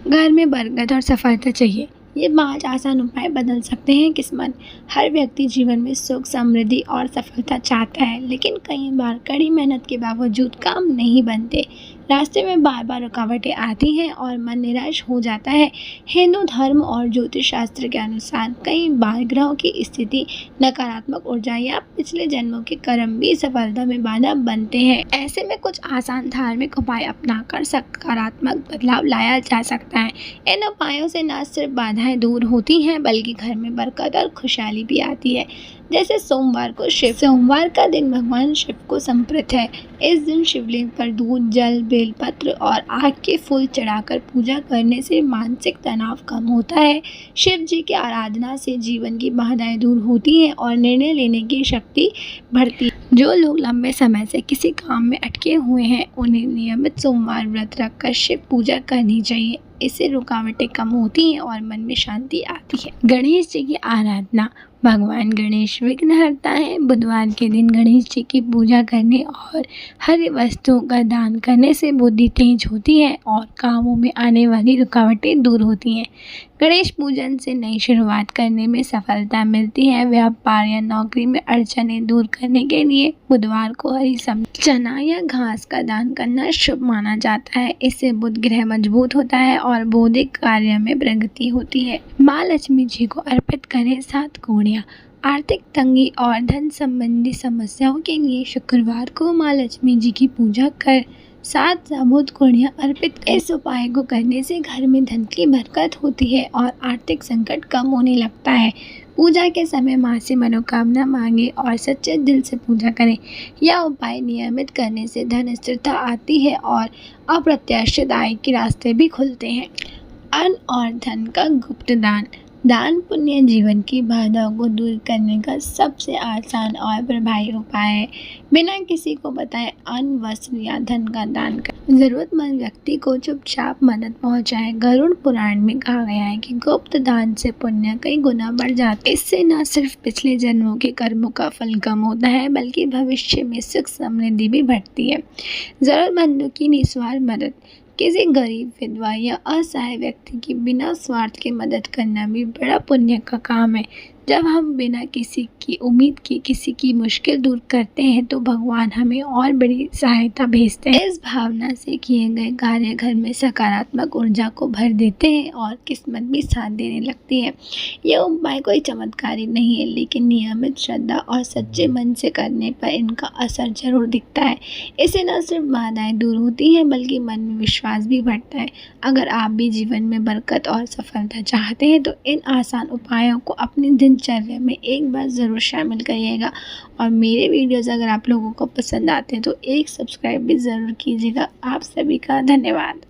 घर में बरकत और सफलता चाहिए। ये 5 आसान उपाय बदल सकते हैं किस्मत। हर व्यक्ति जीवन में सुख, समृद्धि और सफलता चाहता है, लेकिन कई बार कड़ी मेहनत के बावजूद काम नहीं बनते। रास्ते में बार बार रुकावटें आती हैं और मन निराश हो जाता है। हिंदू धर्म और ज्योतिष शास्त्र के अनुसार कई बार ग्रहों की स्थिति, नकारात्मक ऊर्जा या पिछले जन्मों के कर्म भी सफलता में बाधा बनते हैं। ऐसे में कुछ आसान धार्मिक उपाय अपनाकर सकारात्मक बदलाव लाया जा सकता है। इन उपायों से न सिर्फ बाधाएं दूर होती हैं, बल्कि घर में बरकत और खुशहाली भी आती है। जैसे सोमवार का दिन भगवान शिव को समर्पित है। इस दिन शिवलिंग पर दूध, जल, बेलपत्र और आग के फूल चढ़ाकर पूजा करने से मानसिक तनाव कम होता है। शिव जी की आराधना से जीवन की बाधाएं दूर होती हैं और निर्णय लेने की शक्ति बढ़ती है। जो लोग लंबे समय से किसी काम में अटके हुए हैं, उन्हें नियमित सोमवार व्रत रखकर शिव पूजा करनी चाहिए। इससे रुकावटें कम होती हैं और मन में शांति आती है। गणेश जी की आराधना। भगवान गणेश विघ्नहर्ता है। बुधवार के दिन गणेश जी की पूजा करने और हरी वस्तुओं का दान करने से बुद्धि तेज होती है और कामों में आने वाली रुकावटें दूर होती हैं। गणेश पूजन से नई शुरुआत करने में सफलता मिलती है। व्यापार या नौकरी में अड़चनें दूर करने के लिए बुधवार को हरी सब्जी, चना या घास का दान करना शुभ माना जाता है। इससे बुध ग्रह मजबूत होता है और बौद्धिक कार्य में प्रगति होती है। माँ लक्ष्मी जी को अर्पित करें 7 कौड़ियाँ। आर्थिक तंगी और धन संबंधी समस्याओं के लिए शुक्रवार को माँ लक्ष्मी जी की पूजा कर 7 साबुत कौड़ियाँ अर्पित करें। इस उपाय को करने से घर में धन की बरकत होती है और आर्थिक संकट कम होने लगता है। पूजा के समय माँ से मनोकामना मांगे और सच्चे दिल से पूजा करें। यह उपाय नियमित करने से धन स्थिरता आती है और अप्रत्याशित आय के रास्ते भी खुलते हैं। अन्न और धन का गुप्त दान। दान पुण्य जीवन की बाधाओं को दूर करने का सबसे आसान और प्रभावी उपाय है। बिना किसी को बताए अन्न, वस्त्र या धन का दान करें। जरूरतमंद व्यक्ति को चुपचाप मदद पहुंचाएं। गरुड़ पुराण में कहा गया है कि गुप्त दान से पुण्य कई गुना बढ़ जाता है। इससे न सिर्फ पिछले जन्मों के कर्मों का फल कम होता है, बल्कि भविष्य में सुख समृद्धि भी बढ़ती है। जरूरतमंदों की निस्वार्थ मदद। किसी गरीब, विधवा या असहाय व्यक्ति की बिना स्वार्थ के मदद करना भी बड़ा पुण्य का काम है। जब हम बिना किसी की उम्मीद के किसी की मुश्किल दूर करते हैं, तो भगवान हमें और बड़ी सहायता भेजते हैं। इस भावना से किए गए कार्य घर में सकारात्मक ऊर्जा को भर देते हैं और किस्मत भी साथ देने लगती है। यह उपाय कोई चमत्कारी नहीं है, लेकिन नियमित श्रद्धा और सच्चे मन से करने पर इनका असर जरूर दिखता है। इससे न सिर्फ बाधाएं दूर होती हैं, बल्कि मन में विश्वास भी बढ़ता है। अगर आप भी जीवन में बरकत और सफलता चाहते हैं, तो इन आसान उपायों को अपनी दिनचर्या में एक बार ज़रूर शामिल करिएगा। और मेरे वीडियोज़ अगर आप लोगों को पसंद आते हैं, तो एक सब्सक्राइब भी ज़रूर कीजिएगा। आप सभी का धन्यवाद।